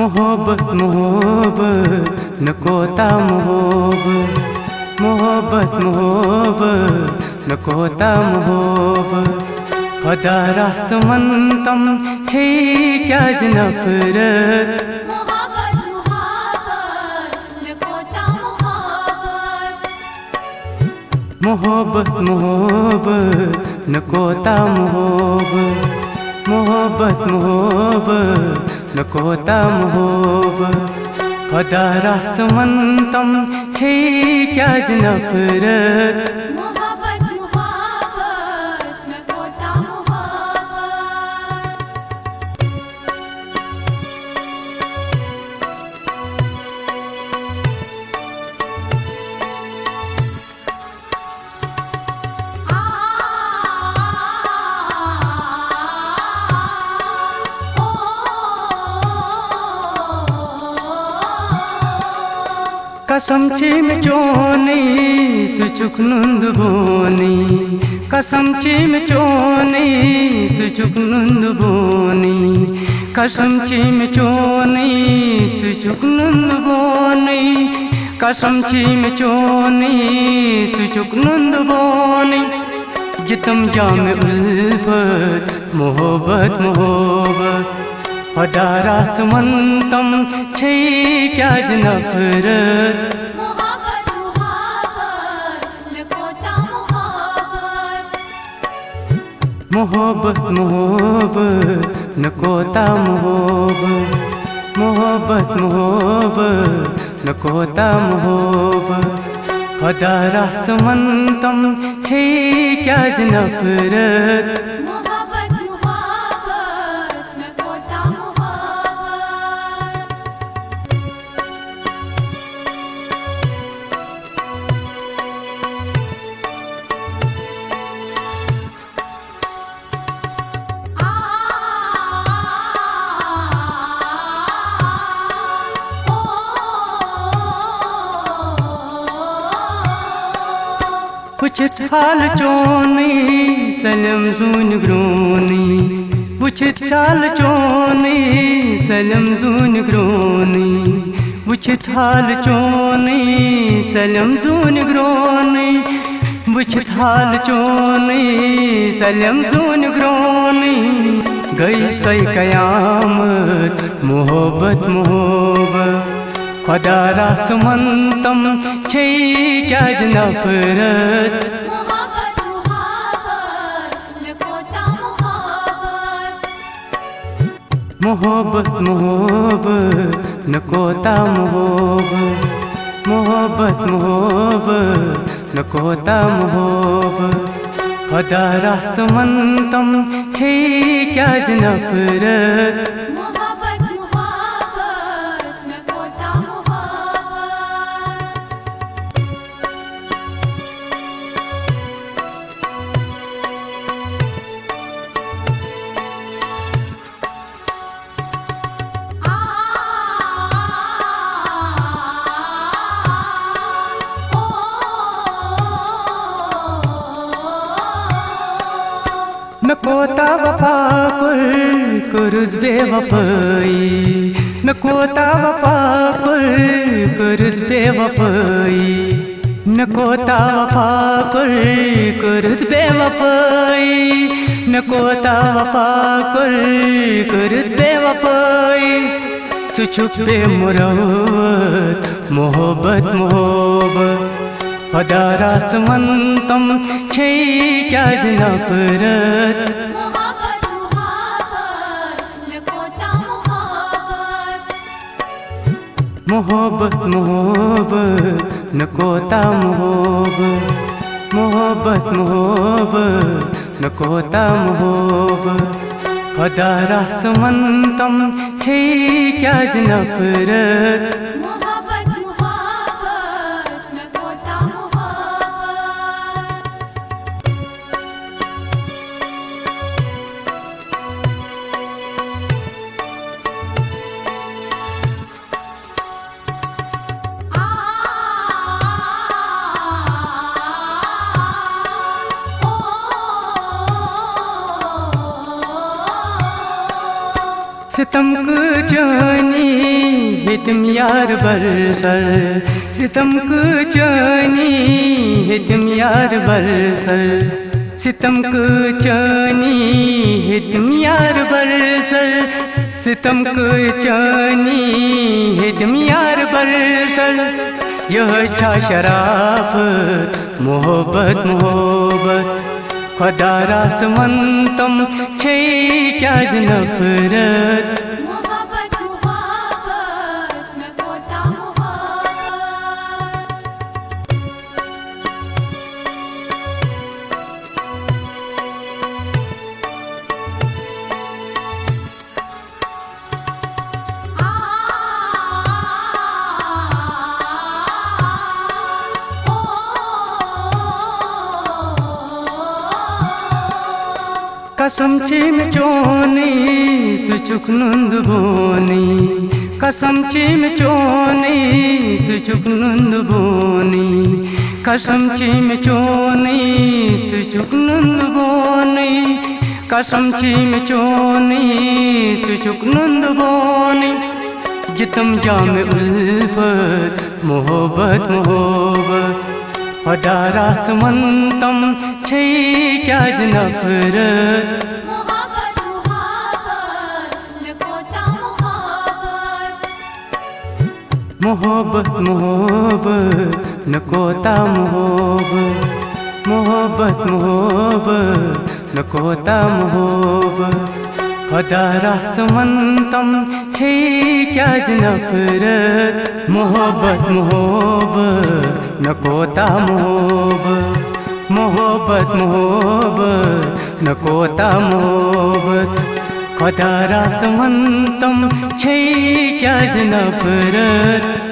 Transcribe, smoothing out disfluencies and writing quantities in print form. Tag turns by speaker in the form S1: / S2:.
S1: मोहब्बत मोहब्बत न कोता मोहब्बत मोहब्बत मोहब्बत न कोता मोहब्बत खुदा रहमतम छे क्या नफरत मोहब्बत मोहब्बत न कोता मोहब्बत मोहब्बत मोहब्बत न कोता मोहब्बत खुदा रहमतम छे क्या नफरत कसम चीम चोनी सुचुक नुंद बोनी कसम चीम चोनी सुचुक नुंद बोनी कसम चीम चोनी सुचुक नुंद बोनी कसम चीम चोनी सुचुक नुंद बोनी जितम जाम उल्फत मोहब्बत मोहब्बत खुदा रहमतम छे क्या नफरत मोहब्बत मोहब्बत न कोता मोहब्बत मोहब्बत मोहब्बत न कोता मोहब्बत खुदा रहमतम छे क्या नफरत पुछत हाल चोनी सलम जून ग्रोनी पुछत हाल चोनी सलम जून ग्रोनी पुछत हाल चोनी सलम जून ग्रोनी पुछत हाल चोनी सलम जून ग्रोनी गई सही कयामत मोहब्बत मोहब्बत खुदा रहमतम छे क्या नफरत मोहब्बत मोहब्बत न कोता मोहब्बत मोहब्बत मोहब्बत न कोता मोहब्बत खुदा रहमतम छे क्या नफरत मैं कोता वफा कुर्द बेवफाई मैं कोता वफा कुर्द बेवफाई मैं कोता वफा कुर्द बेवफाई मैं कोता वफा कुर्द बेवफाई सुचुक बे मुरवत मोहब्बत मोहब्बत खुदा रहमतम छे क्या नफरत मोहब्बत मोहब्बत न कोता मोहब्बत मोहब्बत मोहब्बत न कोता मोहब्बत खुदा रहमतम छे क्या नफरत सितम जानी हितम यार बरसर सितम जानी हितम यार बरसर सितम जानी हितम यार बरसर सितम जानी हितम यार बरसर यह छा शराफत मोहब्बत मोहब्बत खुदा रासमंतम छे क्या नफरत
S2: मोहब्बत मोहब्बत न कोता मोहब्बत
S1: कसम चीम चोनी सुचुक नुंद बोनी कसम चीम चोनी सुचुक नुंद बोनी कसम चीम चोनी सुचुक नुंद बोनी कसम चीम चोनी सुचुक नुंद बोनी जितम जाम उल्फत मोहब्बत मोहब्बत खुदा रासमंतम छे क्या नफरत
S2: मोहब्बत मोहब्बत न कोता मोहब्बत
S1: मोहब्बत मोहब्बत न कोता मोहब्बत मोहब्बत मोहब्बत न कोता मोहब्बत खुदा रासमंतम छे क्या नफरत मोहब्बत मोहब्बत न कोता मोहब्बत मोहब्बत मोहब्बत न कोता मोहब्बत खुदा रासमंतम छे क्या नफरत।